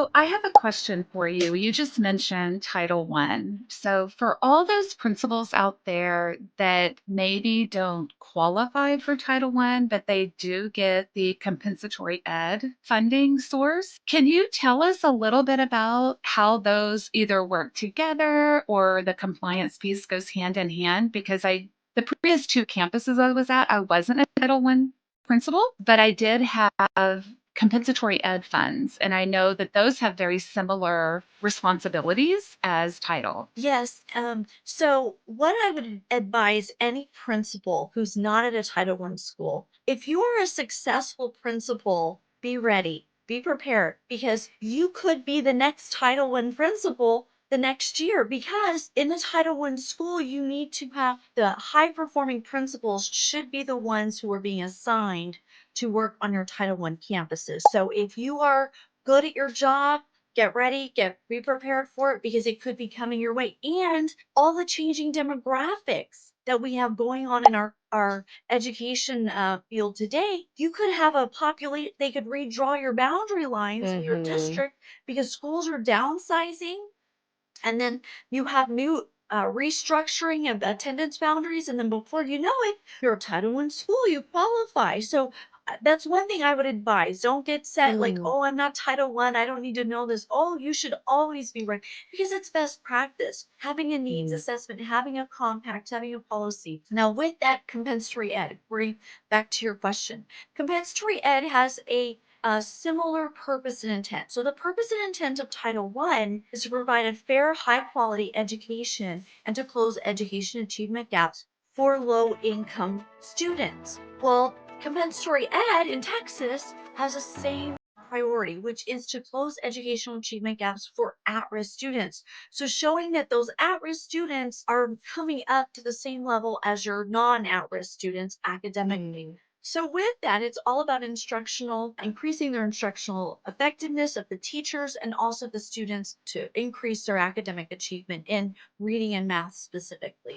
So I have a question for you. You just mentioned Title One. So for all those principals out there that maybe don't qualify for Title One, but they do get the compensatory ed funding source, can you tell us a little bit about how those either work together or the compliance piece goes hand in hand? Because the previous two campuses I was at, I wasn't a Title One principal, but I did have compensatory ed funds. And I know that those have very similar responsibilities as title. Yes. So what I would advise any principal who's not at a Title I school, if you are a successful principal, be ready, be prepared, because you could be the next Title I principal the next year. Because in the Title I school, you need to have the high performing principals should be the ones who are being assigned to work on your Title I campuses. So if you are good at your job, get ready, be prepared for it because it could be coming your way. And all the changing demographics that we have going on in our education field today, you could have a populate, they could redraw your boundary lines in your district because schools are downsizing, and then you have new restructuring of attendance boundaries, and then before you know it, you're a Title I school, you qualify. So that's one thing I would advise. Don't get set like, oh, I'm not Title I don't need to know this. Oh, you should always be ready because it's best practice. Having a needs assessment, having a compact, having a policy. Now, with that compensatory ed, bring back to your question. Compensatory ed has a similar purpose and intent. So the purpose and intent of Title I is to provide a fair, high-quality education and to close education achievement gaps for low-income students. Well, compensatory ed in Texas has the same priority, which is to close educational achievement gaps for at-risk students. So showing that those at-risk students are coming up to the same level as your non-at-risk students academically. So with that, it's all about increasing their instructional effectiveness of the teachers and also the students to increase their academic achievement in reading and math specifically.